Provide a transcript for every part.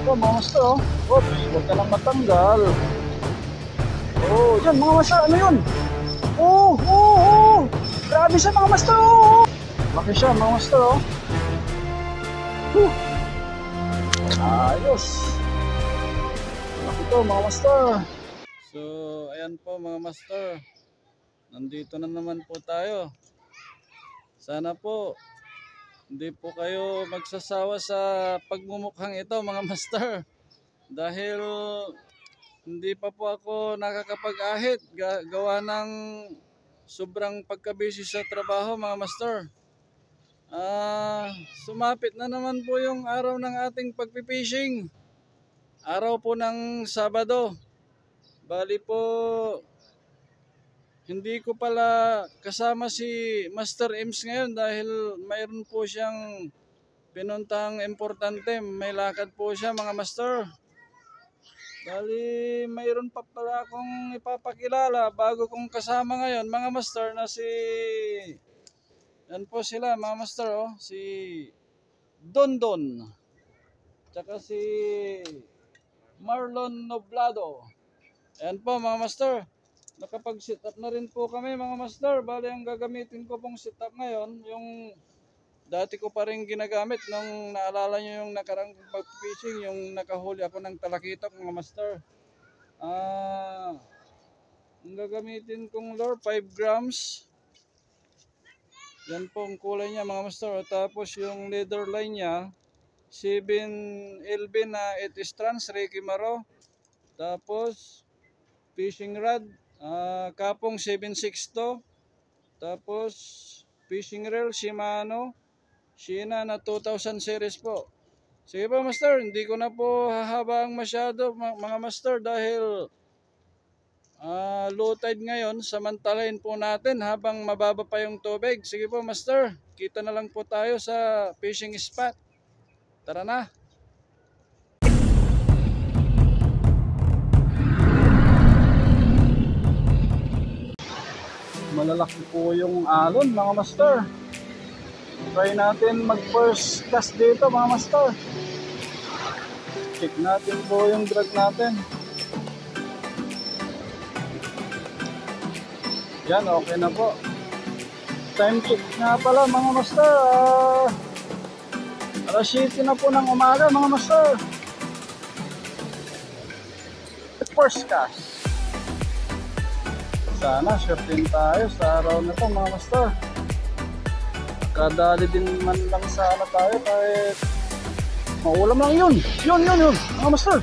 Oh, mga master, oh. Oops, huwag ka nang matanggal. Oh, yan mga master, ano yun? Oh, oh, oh. Grabe siya mga master, oh. Laki siya mga master, oh. Whew. Ayos. Laki to mga master. So, ayan po mga master. Nandito na naman po tayo. Sana po hindi po kayo magsasawa sa pagmumukhang ito mga master. Dahil hindi pa po ako nakakapag-ahit gawa ng sobrang pagka-busy sa trabaho mga master. Sumapit na naman po yung araw ng ating pagpipishing. Araw po ng Sabado. Bali po, hindi ko pala kasama si Master Ems ngayon dahil mayroon po siyang pinuntang importante. May lakad po siya mga master. Bali, mayroon pa pala akong ipapakilala bago kong kasama ngayon mga master na si... Yan po sila mga master, oh. Si Dondon. Tsaka si Marlon Noblado. Ayan po mga master. Nakapag-sit up na rin po kami mga master. Bali ang gagamitin ko pong sit up ngayon, yung dati ko pa rin ginagamit nung naalala nyo yung nakarang pag-fishing, yung nakahuli ako ng talakitok mga master. Ang gagamitin kong lure, 5 grams. Yan po ang kulay niya mga master. Tapos yung leader line niya, 7LB na 8 strands, Ricky Maro. Tapos fishing rod, kapong 762. Tapos fishing reel Shimano Shina na 2000 series po. Sige po master, hindi ko na po hahabang masyado mga master dahil low tide ngayon. Samantalahin po natin habang mababa pa yung tubig. Sige po master, kita na lang po tayo sa fishing spot. Tara na. Malalaki po yung alon mga master. Try natin mag first cast dito mga master. Check natin po yung drag natin. Yan, okay na po. Time check nga pala mga master. Alas 7 na po ng umaga mga master. First cast. Sana sure din tayo sa araw na ito mga master. Kadali din man lang sana tayo kahit maulam lang yun. Yun mga master.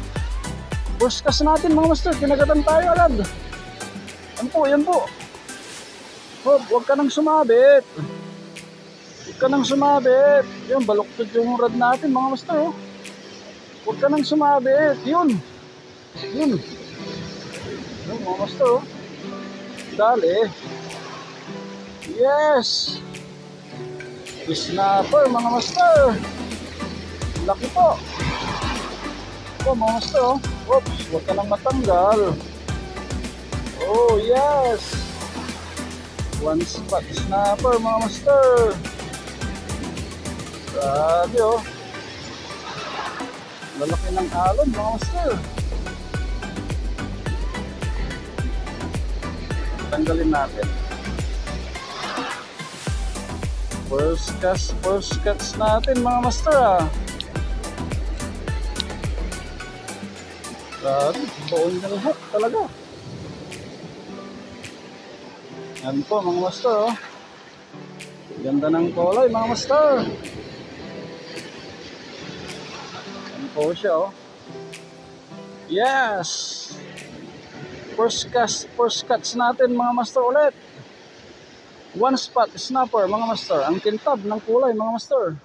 First cast natin mga master. Kinagatan tayo agad. Yan po. Huwag ka nang sumabit. Huwag ka nang sumabit. Yun, baluktod yung rod natin mga master. Huwag ka nang sumabit. Yun mga master. Dali. Yes. Snapper mga master. Laki po. Mga master. Oops, huwag ka nang matanggal. Oh yes. One spot snapper mga master. Grabe oh. Lalaki ng alon mga master. Tanggalin natin. First cast natin mga master Grabe, baon ng hook talaga. Yan po mga master Ganda ng kulay mga master. Yan po siya Yes. First cast natin mga master ulit. One spot snapper mga master. Ang kintab ng kulay mga master.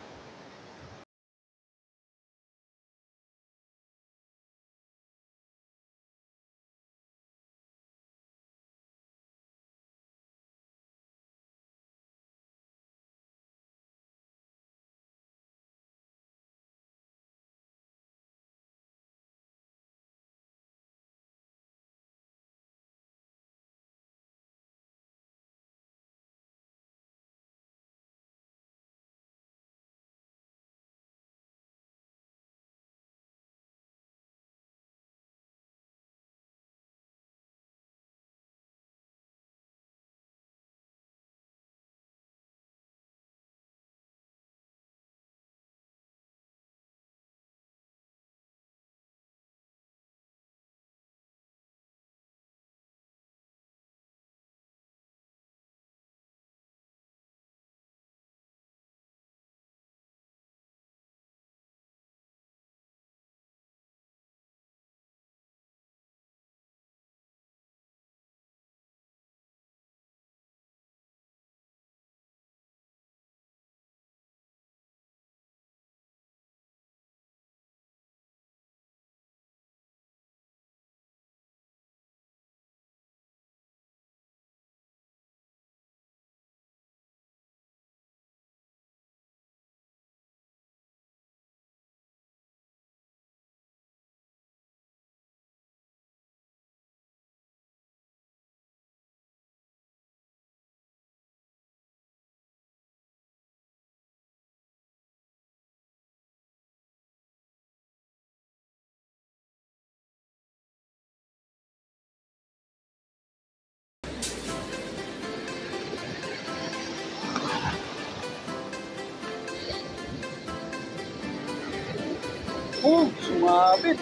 Oh, sumabit.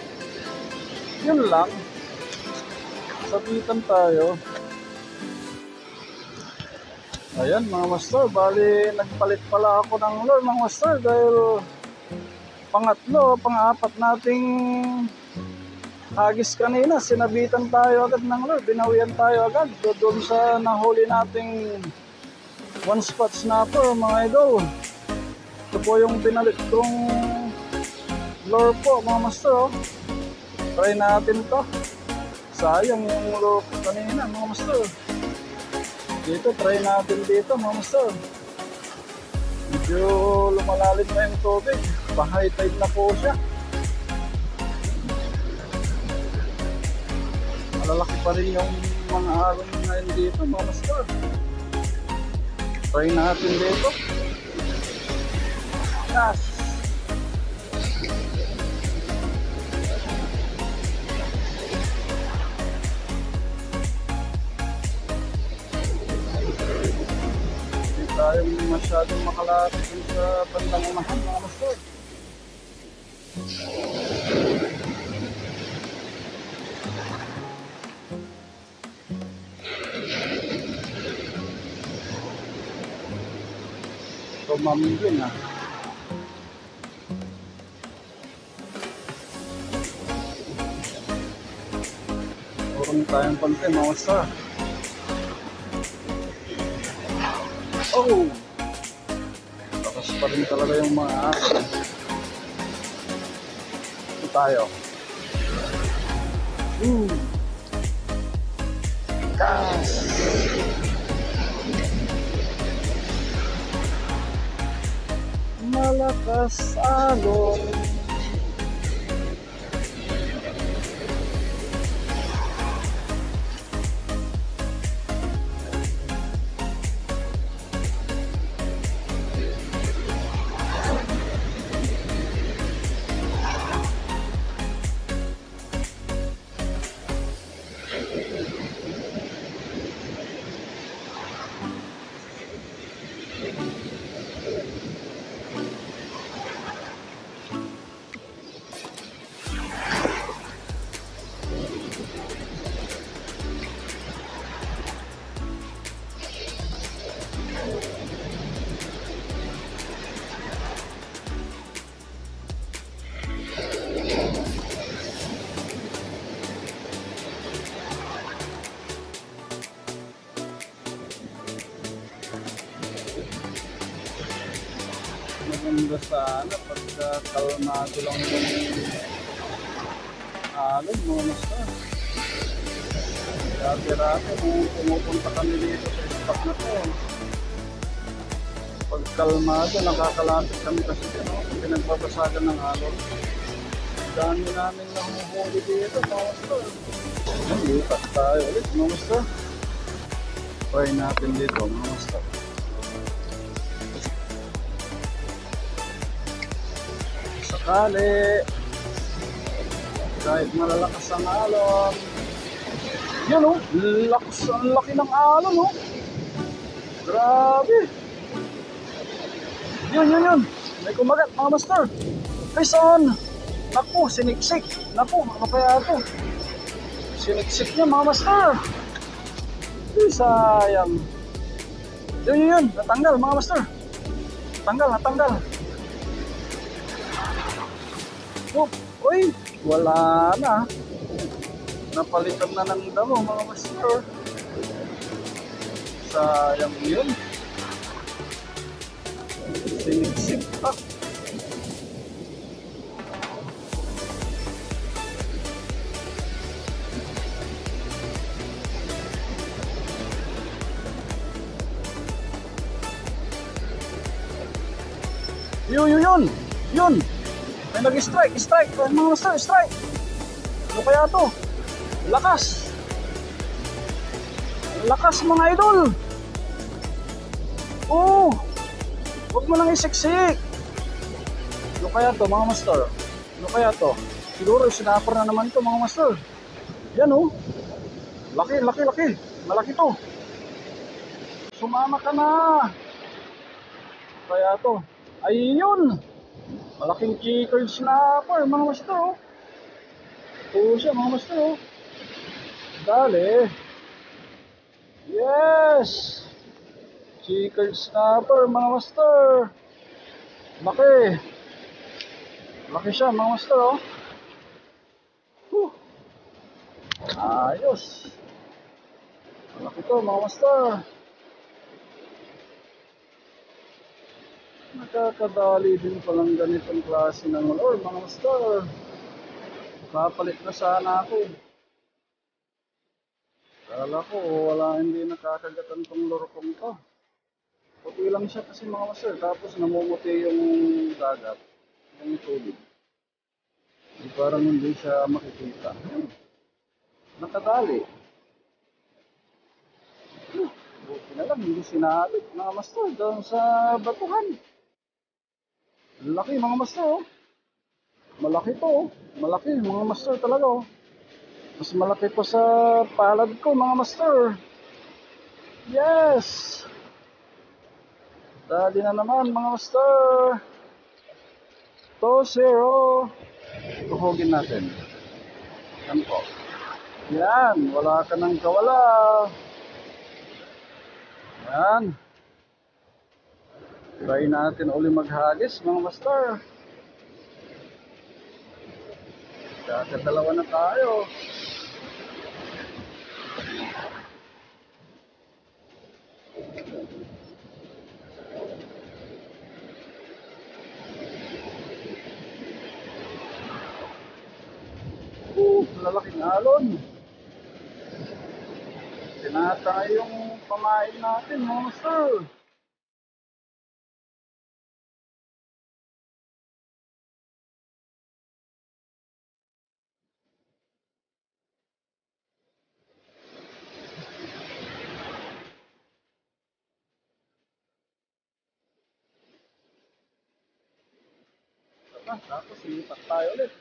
Yun lang. Sabitan tayo. Ayan mga master, bali nagpalit pala ako ng lure mga master dahil pang-apat nating hagis kanina, sinabitan tayo agad ng lure, binawian tayo agad doon sa nahuli nating one spot snapper mga idol. Ito po yung pinalit kong lure po mga master. Oh. Try natin to. Sayang yung lure ko kanina mga master. Dito, try natin dito mga master. Medyo lumalalim na yung tubig. Pa-high tide na po siya. Malalaki pa rin yung mga alon ngayon dito mga master. Try natin dito. Yes! Tayo masyadong makalapit sa bandang unahan mga master. Tumambling ah. Urong tayong konti mga master. Oh! Takas pa rin talaga yung mga aso. Ito tayo. Gas! Malakas alon. Maganda sana pagka kalmado lang yung alon mga master. Dati-dati nung pumupunta kami dito sa spot na to, pag kalmado nakakalapit kami kasi pinagbabasagan ng alon. Dami namin nahuhuli dito mga master. Lipat tayo ulit mga master. Try natin dito mga master. Sakali kahit malalakas ang alon. Yan o, ang laki ng alon o. Grabe. Yun. May kumagat mga master. Fish on. Naku, siniksik. Naku, ano kaya ito? Siniksik niya mga master. Sayang. Yun. Natanggal mga master. Natanggal. Uy, wala na. Napalitan na ng damo mga master. Sayang yun. Siniksik pa. Yun. May nag-strike. Mga master, strike. Ano kaya to? Lakas mga idol. Oh, huwag mo lang isiksik. Ano kaya to mga master? Ano kaya to? Siguro sinapar na naman to mga master. Yan oh. Laki. Malaki to. Sumama ka na. Kaya to. Ayun. Malaking chickered snapper, mga master, oh. Ito siya, mga master, oh. Dali. Yes! Chickered snapper, mga master. Laki. Laki siya, mga master, oh. Whew. Ayos. Laki to, mga master. Nakakadali din palang ganitong klase ng lure, mga master. Papalit na sana ako. Kala ko wala, hindi nakakagatan tong lure kong to. Puti lang siya kasi, mga master. Tapos namumuti yung dagat, yung tubig. Di parang hindi siya makikita. Nakadali. Buti na lang hindi sinabit, mga master, doon sa batuhan. Laki, mga master, oh. Malaki to, oh. Malaki, mga master talaga, oh. Mas malaki pa sa palad ko, mga master. Yes! Dali na naman, mga master. 2-0. Tuhugin natin. Yan po. Yan, wala ka nang kawala. Yan. Try natin uli maghagis, mga master. Kakadalawa na tayo. Lalaking alon. Tinatay yung pamain natin, mga master. Tapos lipat tayo ulit.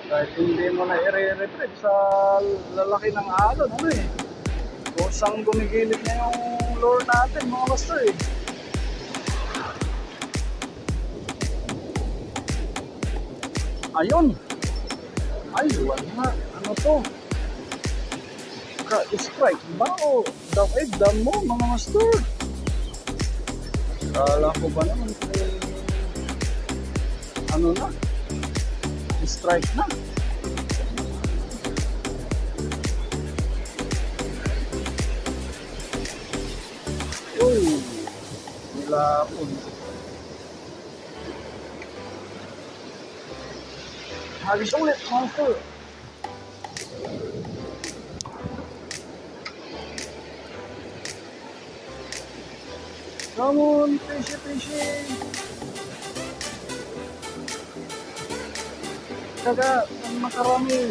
Kahit hindi mo na i-retrieve sa lalaki ng alon, ano eh. Kusang gumigilid na yung lure natin, mga master, eh. Ayun. Ay, wala. Ano to? Strike ba o dam mo, mga master? Kala ko ba naman ano na? Strike na. Uy, nilapon. Hagis ulit, master. Come on, fishy. Kaga, ang makarami.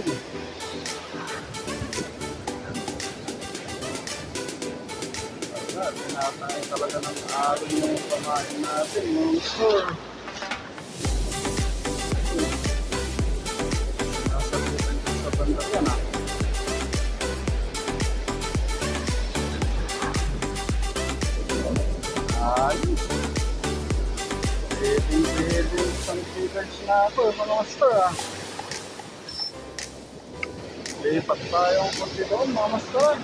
Tinatay talaga ng alon yung pamain natin, monster. Nasabutan ko sa banda yan, ah. Ayos. Pwede isang figures na ito, mga master, ah. Lipat tayong konti doon, mga master.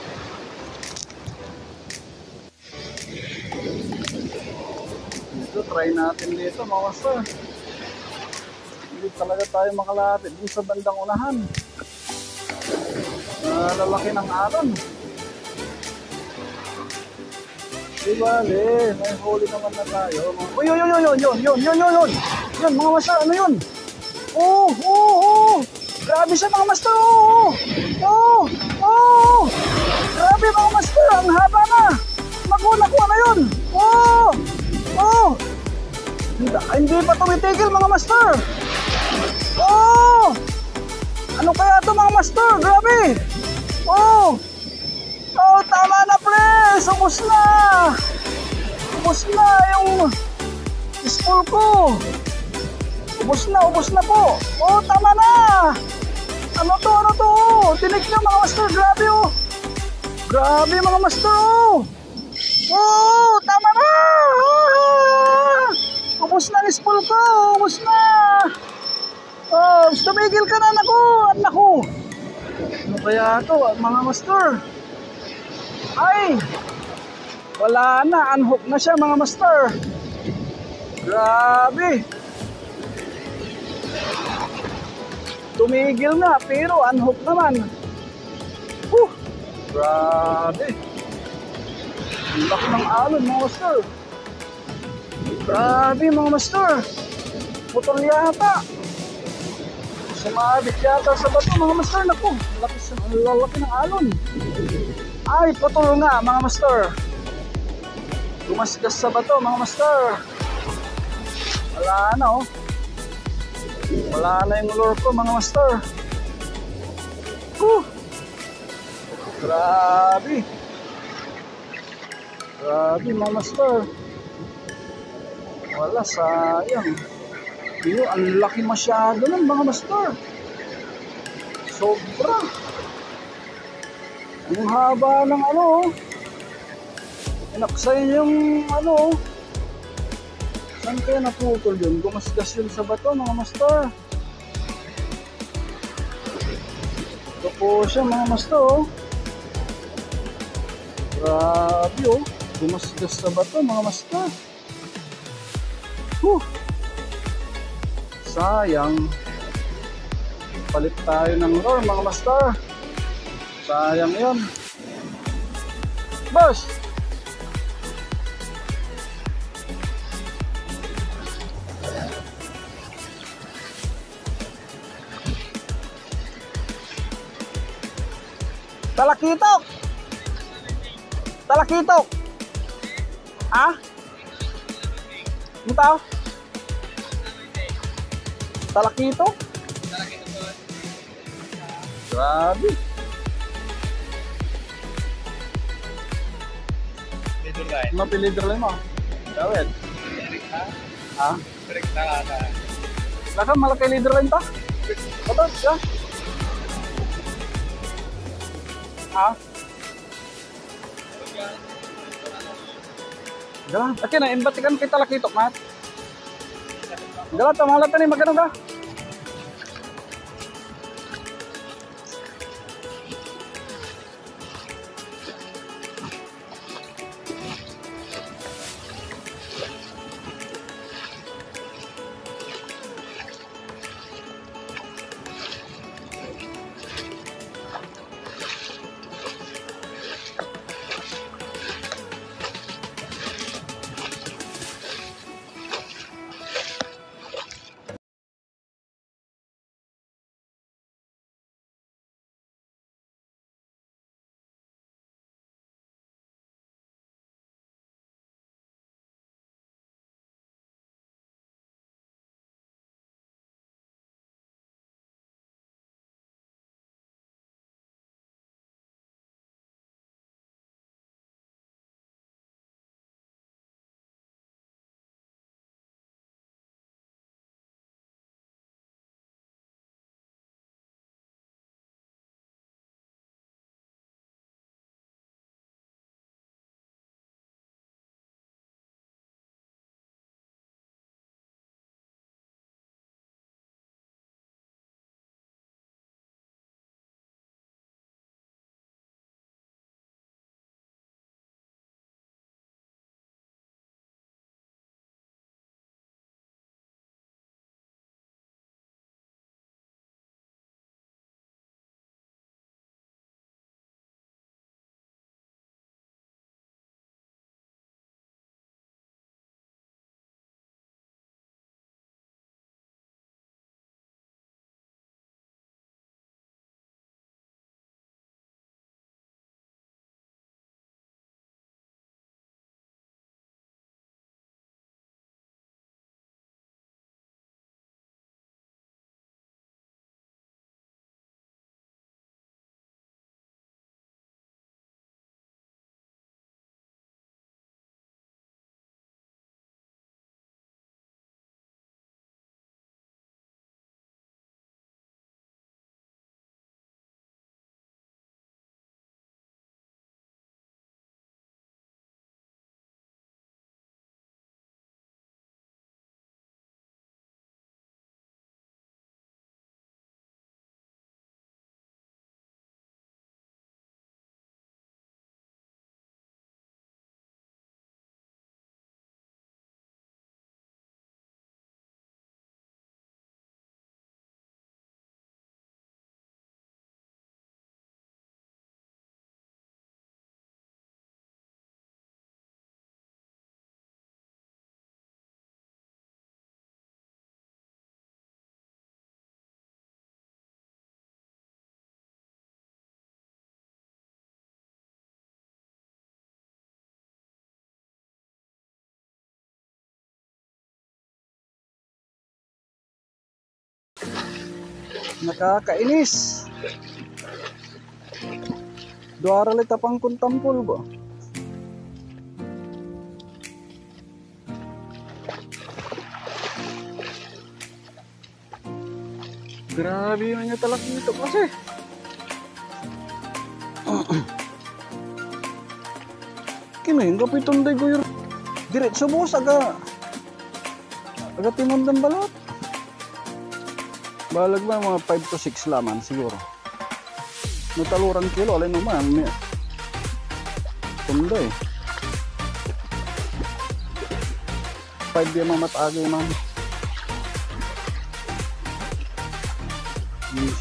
Dito, try natin dito, mga master. Hindi talaga tayo makalapit dito sa bandang unahan. Lalaki ng alon. Di bale, may huli naman na tayo. Uy, yun, mga master, ano yun? Grabe siya, mga master, grabe, mga master, ang haba na. Nakuha na yun. Hindi pa tumitigil, mga master. Ano kaya ito, mga master? Grabe. Tama na, please. Ubus na yung spool ko. Ubus na po. Tama na. Ano to? Tinig nyo, mga master. Grabe, Grabe mga master, oh! Oh, tama na! Ubus na ang spool ko! Ubus na! Oh, tumigil ka na, naku! Naku! Ano kaya ito, mga master? Ay! Wala na, unhook na siya mga master. Grabe! Tumigil na, pero unhook naman. Grabe! Ang laki ng alon mga master. Grabe mga master. Putol yata. Sumabit yata sa bato mga master. Naku, lalaki ng alon. Ay, putol nga mga master. Tumasgas sa bato mga master. Wala na oh. Wala na yung lure ko mga master. Grabe. Grabe mga master. Wala, sayang. Pero ang laki masyado ng mga master. Sobra. Ang haba ng ano. Inaksay yung ano. Saan kaya naputol yun? Gumasgas yun sa bato mga master. Ito po siya mga master oh. Grabe oh. Gumasgas sa bato mga master. Sayang. Palit tayo ng lure mga master. Sayang yun. Boss! Talakitok! Talakitok! Ah? Ano tao? Talakitok? Grabe. Mapilidro lang mo. Gawin. Ha? Laka malaki leader lang ta? Ito, siya. Ha? Gala, okay na, imbatikan kita lakitok, mat. Gala, tamalat na ni, magkano ka? Nakakainis. Duara lita pang kuntampol ba? Grabe yun niya talaga dito kasi. Kinahin kapiton day ko yun. Diretso boss aga timon ng balot. Balag ba mga 5 to 6 laman siguro. Nataluran kilo alin naman. Tunday. 5 dia mamatagay man.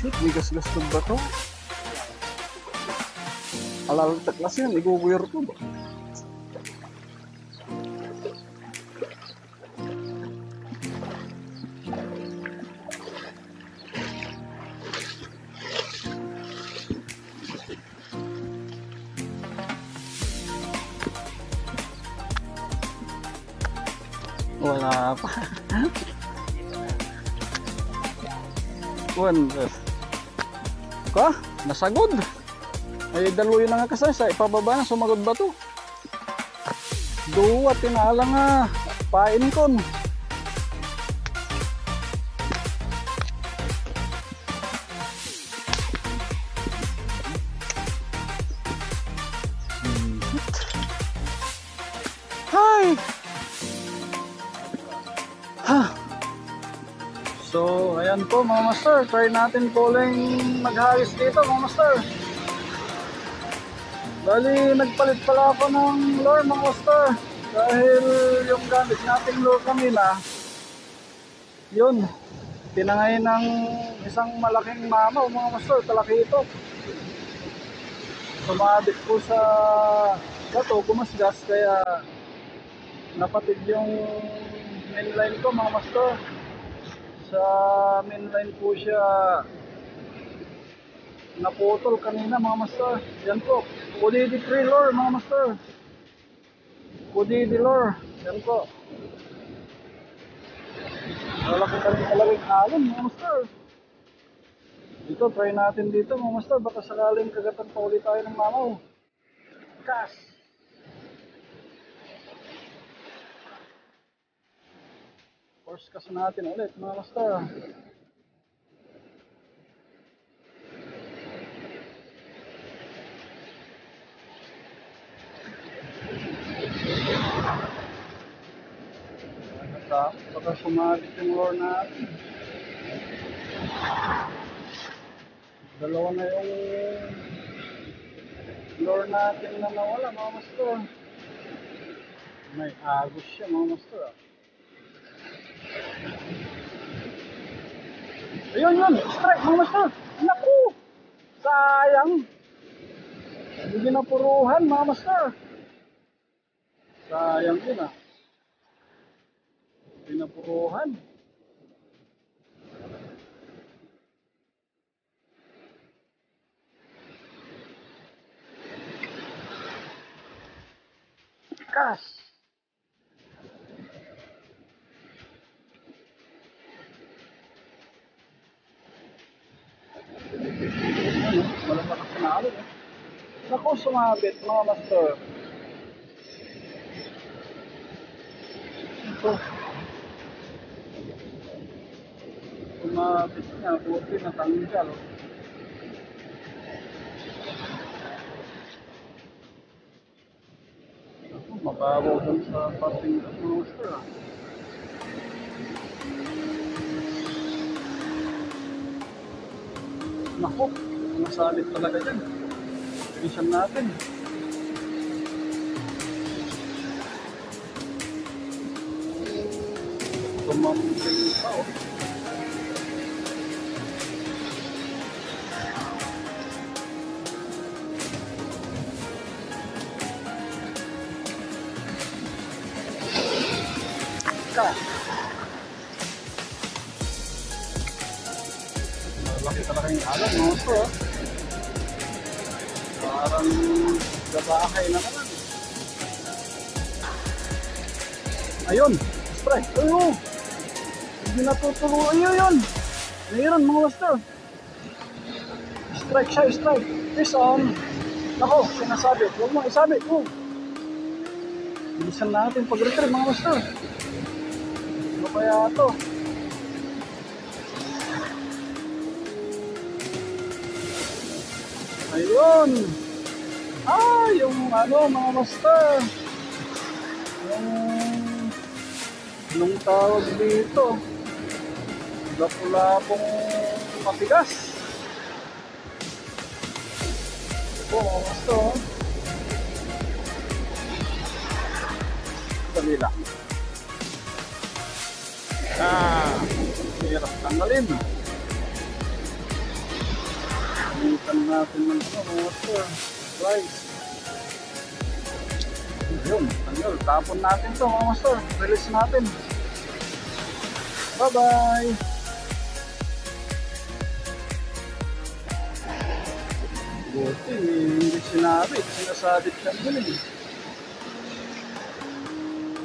Shoot, may gas-gas to ba to? Alalagtak lang yan, iguguyar to ba? Wala pa. Ka? Nasagod. Ay daluyo na nga kasay sa ipababa na sumagod ba to? Duwa tinala nga pain kon. Hi. Ha. So, ayan po mga master, try natin po lang maghayos dito mga master. Bali, nagpalit pala ako ng lure mga master. Dahil yung gamit nating lure kanina, yun, tinangay ng isang malaking mamaw mga master, talaki ito. Sumabit po sa gato, kumasgas, kaya napatid yung mainline ko mga master. Sa mainline po siya naputol kanina mga master. Yan po, Pudidi free lure mga master. Pudidi lure. Yan po. Malaki talagang alon mga master. Dito, try natin dito mga master. Baka sakaling kagatan pa ulit tayo ng mamaw. Cast. Force cast natin ulit mga master. Baka sumabit yung lure natin. Dalawa na yung lure natin na nawala mga master. May agos siya mga master. Ayun yun, strike mga master. Naku, sayang. Hindi napuruhan mga master. Sayang yun ah. Pinapuruhan. Kas. Ano? Malakas na alon eh. Naku, sumabit mga master. Ito. Sumabit niya, buti natanggal. Mababaw dun sa parting mga master ah. Naku, nasabit talaga dyan. Bilisan natin. Tumamping pa oh. Laki talaga yung alon, no? So, parang gabahay na naman. Ayun, strike. Ayun, hindi natutuloy. Ayun, mayroon mga master. Strike siya, strike. This on. Nako, sinasabi. Huwag mo isabi. Bilisan natin pag-retrieve mga master. Ano kaya ito? Ayun. Yung mga master. Anong tawag dito? Lapu-lapong matigas. Mga master. Dali lang. Hirap tanggalin. Gamitan natin ng mga master. Rice. Yun, tapon natin to mga master. Release natin. Bye bye. Buti, hindi sinasabit lang dun eh.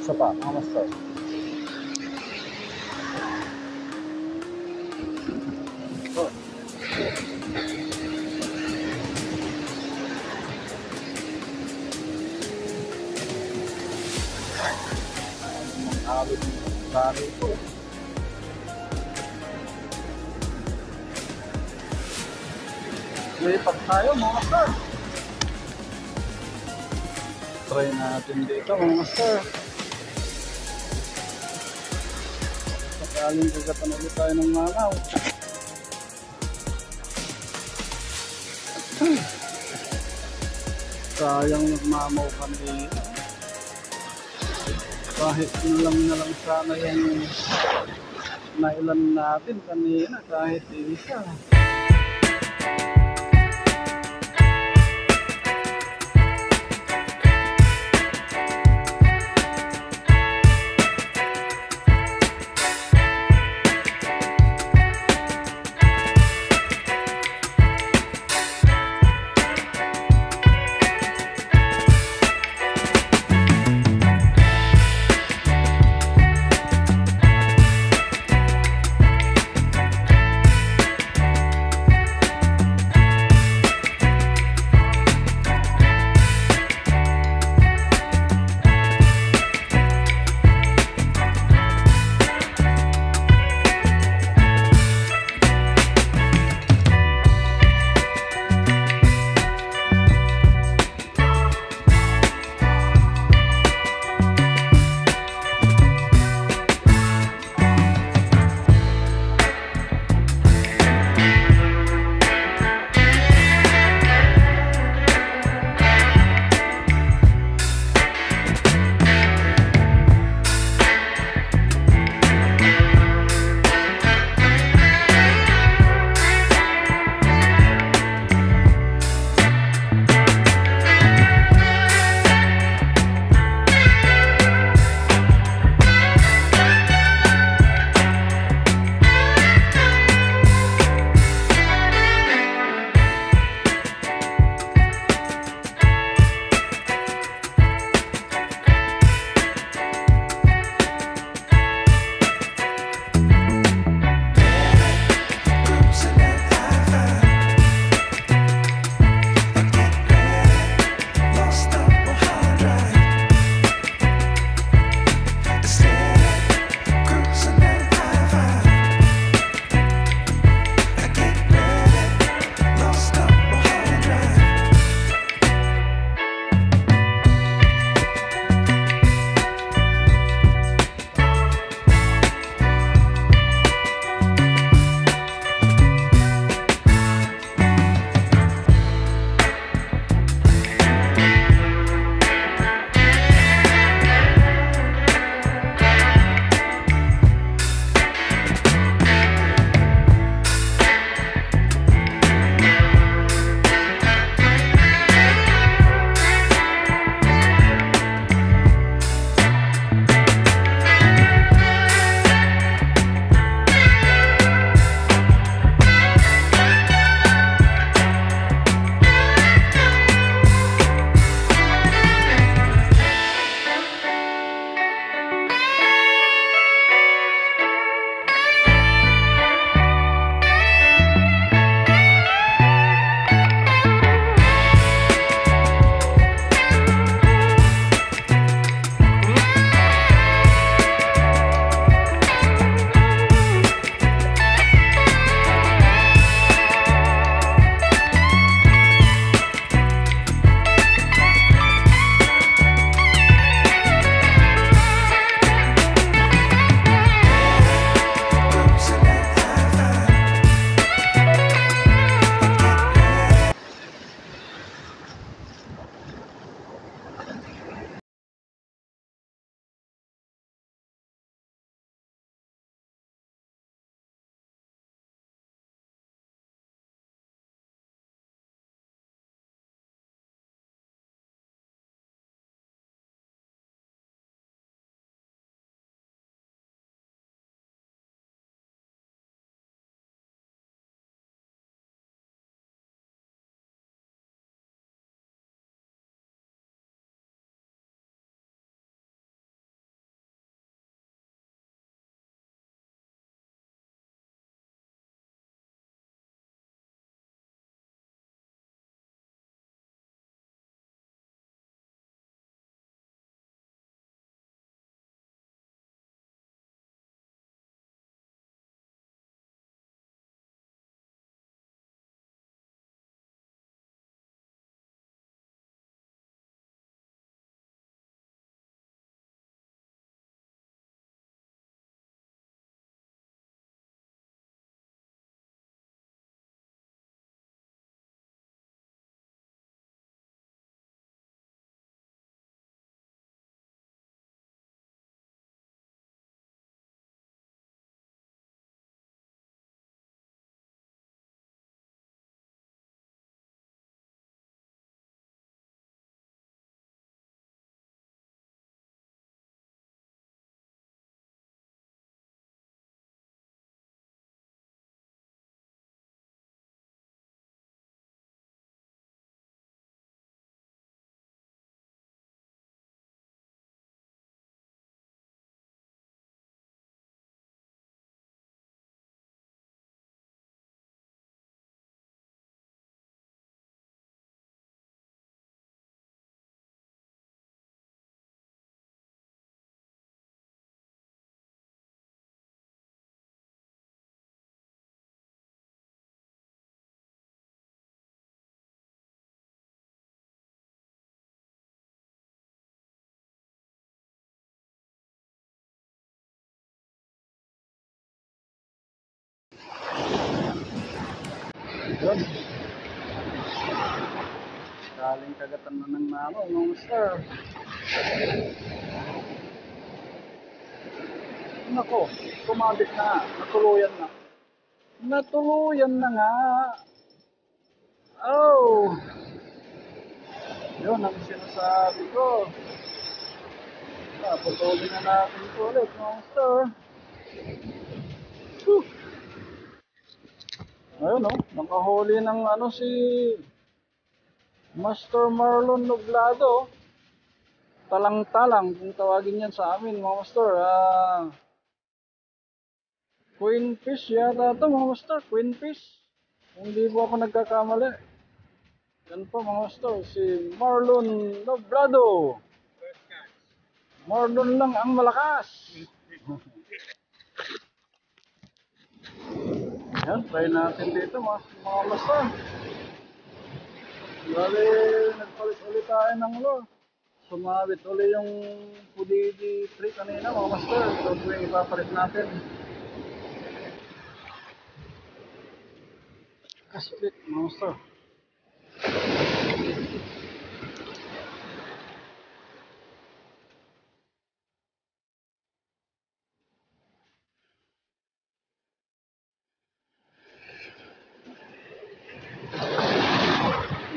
Isa pa mga master. Talo ito. Lipat tayo mga master. Try natin dito mga master. Sakaling kagatan ulit tayo ng mangaw. Sayang nagmamaw kami. Kahit na lang sana yung nailan natin kanina, kahit isa. Yun. Galing kagatan na ng nano, mga master. Nako, tumabit na. Natuluyan na. Natuluyan na nga. Oh! Yun ang sinasabi ko. Putulin na natin ito ulit, mga master. Whew. Ayun o, nakahuli ng ano si Master Marlon Nublado. Talang-talang, kung tawagin yan sa amin, mga master. Queen fish yata ito, mga master. Queen fish. Kung di po ako nagkakamali. Yan po, mga master. Si Marlon Nublado. Marlon lang ang malakas. Yan, try natin dito, mga master. Bali, nagpalit ulit tayo ng lure. Sumabit ulit yung Pudidi 3 kanina, mga master. So, ito yung ipapalit natin. Kaslit, mga master.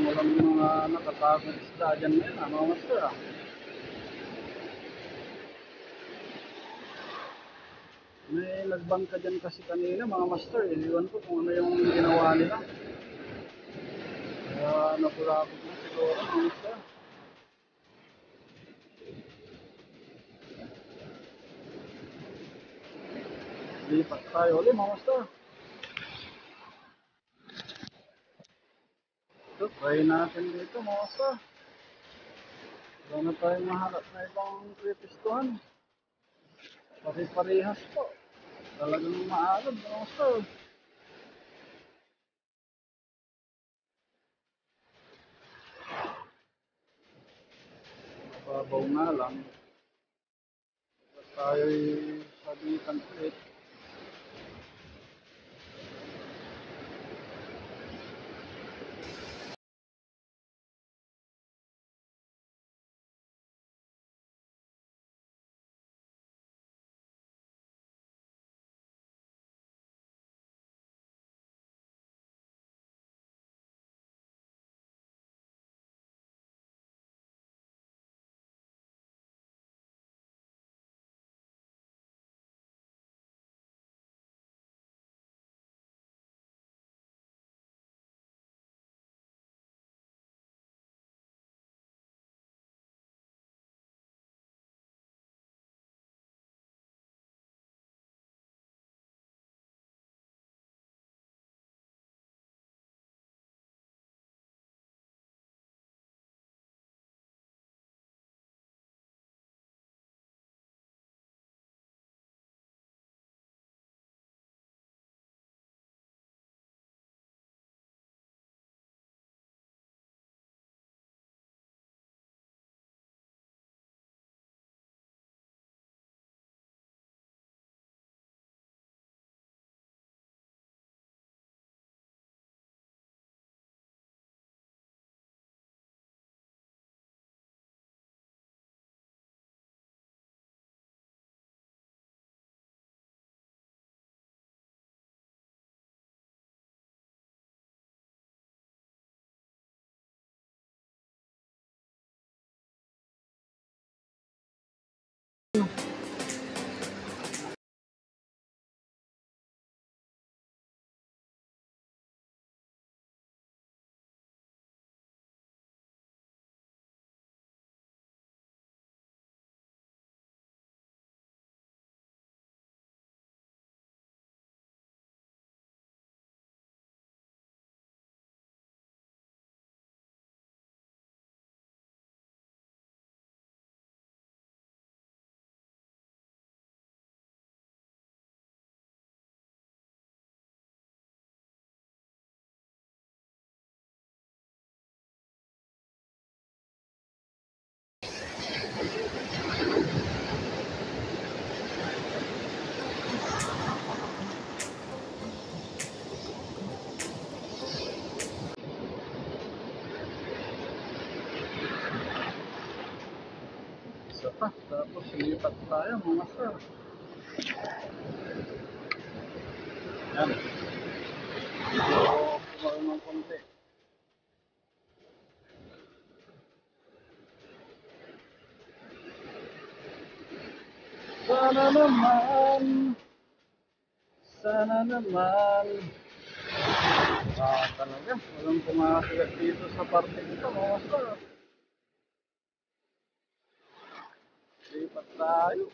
Walang mga nakatagong isda dyan ngayon, mga master. May nagbangka dyan kasi kanina, mga master. Iwan ko kung ano yung ginawa nila. Kaya napulabog na siguro, mga master. Lipat tayo ulit, mga master. So, try natin dito, mga master. Wala na tayong maharap na ibang kripistuhan. Pari-parihas po. Talagang maalab, mga master. Babaw na lang. Tayo'y sabitan ulit. Tapos lipat tayo mga master. Yan. So, kumaroon ng konti. Sana naman. Sana naman. Talaga. Walang pumasok dito sa parte ito mga master. Lipat tayo.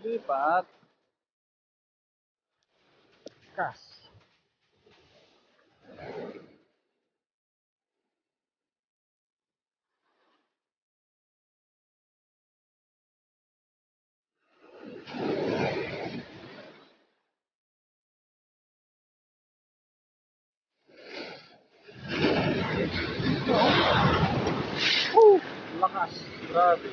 Lipat. Kas. Lakas. Grabe.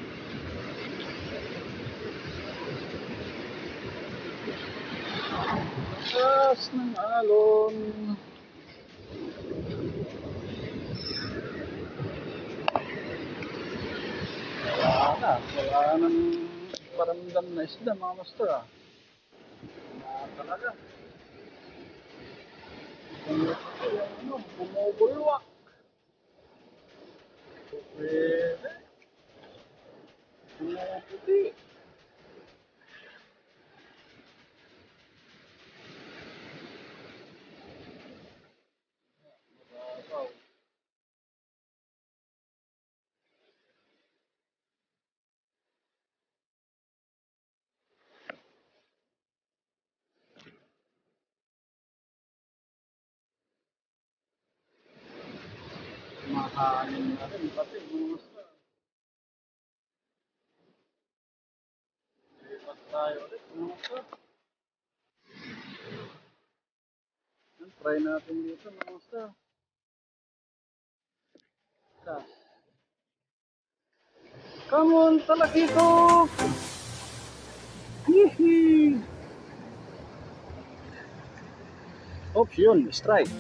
Lakas ng alon. Wala nang paramdam na isda mga master ah. Talaga. Bumubulwak. Pwede. Bumuputi. Mahanin na rin pati mga master. Lipat tayo ulit mga master. Try natin dito mga master. Kas. Come on, talakito! Hihi! Oops, yun, strike.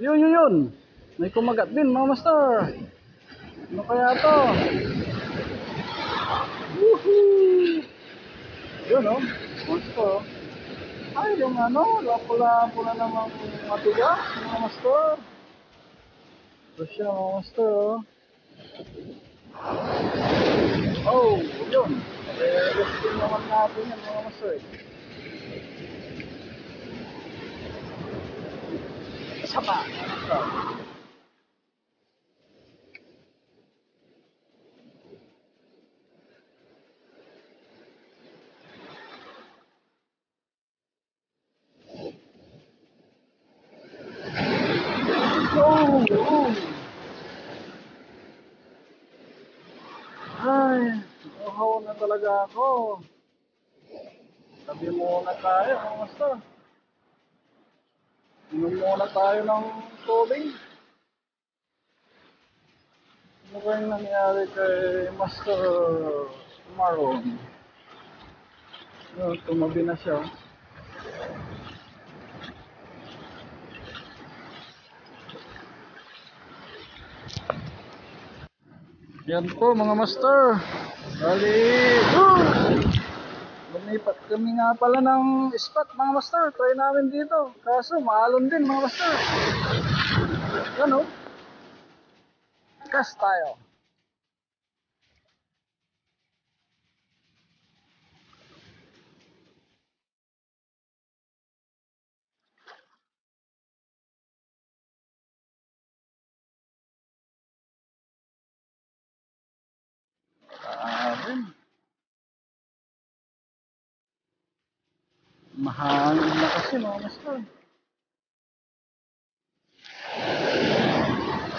Yun. May kumagat din mga master. Ano kaya to? Woohoo! Yun oh. Master. Ay, yung ano, pula namang matigas mga master. Ito siya mga master oh. Oh, yun. Gusto naman natin yan mga master. Isa pa. Oh. Ay, uhaw na talaga ako. Sabi muna tayo mga master. Inom muna tayo ng tubig. Ano ba yung nangyari kay Master Maron? Yun, tumabi na siya. Yan po mga master. Bali, lumipat kami nga pala ng spot mga master. Try namin dito. Kaso maalon din mga master. Yan o. Cast tayo. Ayan. Mahangin na kasi mga master.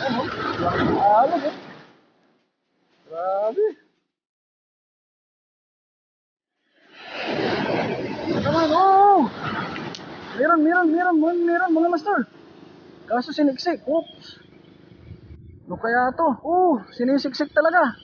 Ano? Laking alog eh. Grabe. Naman, oh! Meron mga master. Kaso siniksik. Oops. Ano kaya to? Sinisiksik talaga.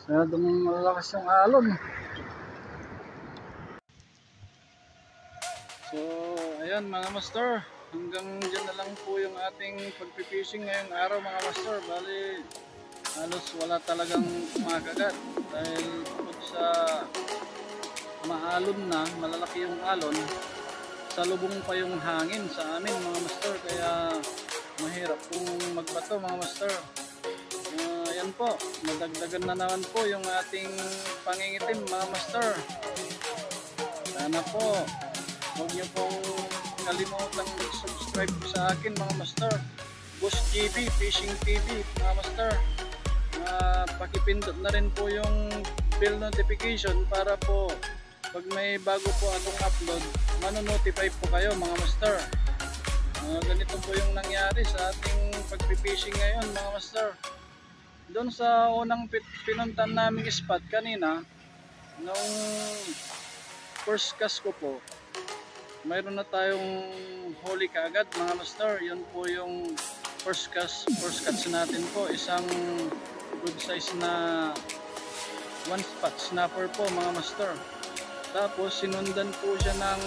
Masyadong malakas yung alon. So, ayan mga master, hanggang dyan na lang po yung ating pagpipishing ngayong araw mga master. Bali, halos wala talagang kumakagat dahil bukod sa maalon na, malalaki yung alon, salubong pa yung hangin sa amin mga master, kaya mahirap pong magbato mga master. Ayan po, nadagdagan na naman po yung ating pangingitim mga master. Sana po huwag niyo pong kalimutang mag-subscribe sa akin mga master. Boss GB Fishing TV mga master. Pakipindot na rin po yung bell notification para po pag may bago po akong upload, manonotify po kayo mga master. Ganito po yung nangyari sa ating pagpipishing ngayon mga master. Doon sa unang pinuntan naming spot kanina, nung first cast ko po, mayroon na tayong huli kaagad mga master. Yun po yung first catch natin po, isang good size na one spot snapper po mga master. Tapos sinundan po siya ng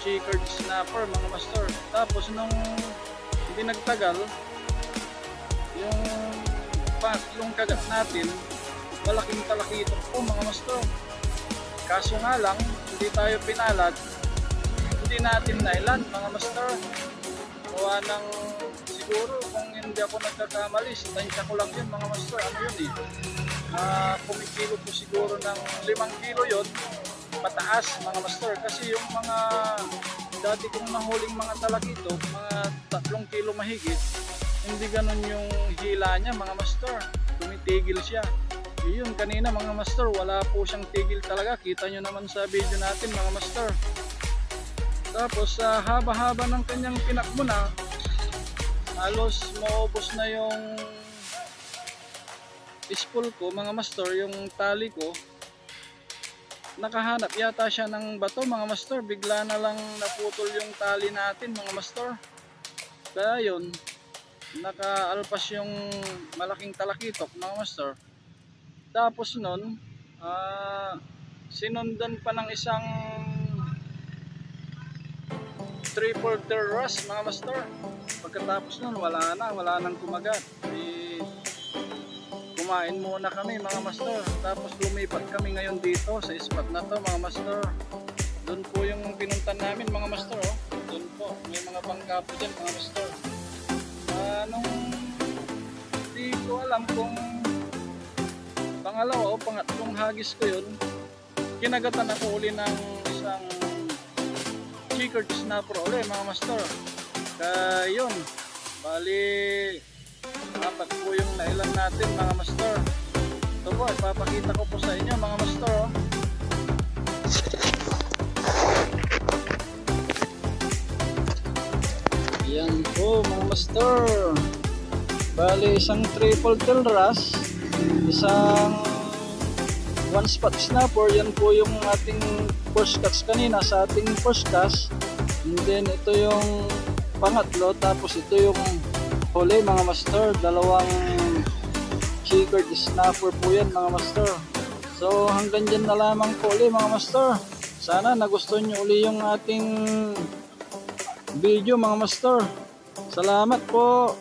checkered snapper mga master. Tapos nung hindi nagtagal, yung pangatlong kagat natin, malaking talakitok po mga master. Kaso nga lang, hindi tayo pinalad, hindi natin nailan mga master. Kuha ng siguro, kung hindi ako nagkakamali, tansya ko lang yun mga master. Ano yun eh, kumikilo po siguro ng 5 kilo yun pataas mga master. Kasi yung mga dati kong nahuling mga talakito, mga 3 kilo mahigit, hindi ganun yung hila niya mga master, tumitigil siya. Yun kanina mga master, wala po siyang tigil talaga, kita nyo naman sa video natin mga master. Tapos sa haba-haba ng kanyang pinakbo na, halos maubos na yung spool ko mga master, yung tali ko. Nakahanap yata siya ng bato mga master, bigla na lang naputol yung tali natin mga master. Kaya yun, nakaalpas yung malaking talakitok mga master. Tapos nun, sinundan pa ng isang 3/4 rush mga master. Pagkatapos nun, wala nang kumagat. Kumain muna kami mga master. Tapos lumipat kami ngayon dito sa spot na to mga master. Doon po yung pinuntan namin mga master. Oh. Doon po, may mga bangka po dyan mga master. Nung hindi ko alam kung pangalawa o pangatlong hagis ko yun, kinagatan ako uli ng isang checkered snapper uli mga master. Kaya yun, bali 4 po yung nailan natin mga master. Ito po, ipapakita ko po sa inyo mga master. Oh. Yan po mga master. Bali isang triple tail wrasse, isang one spot snapper. Yan po yung ating first catch kanina sa ating first cast. And then ito yung pangatlo, tapos ito yung huli mga master, dalawang checkered snapper po yan mga master. So hanggang dyan na lamang po uli mga master. Sana nagustuhan nyo uli yung ating video mga master. Salamat po.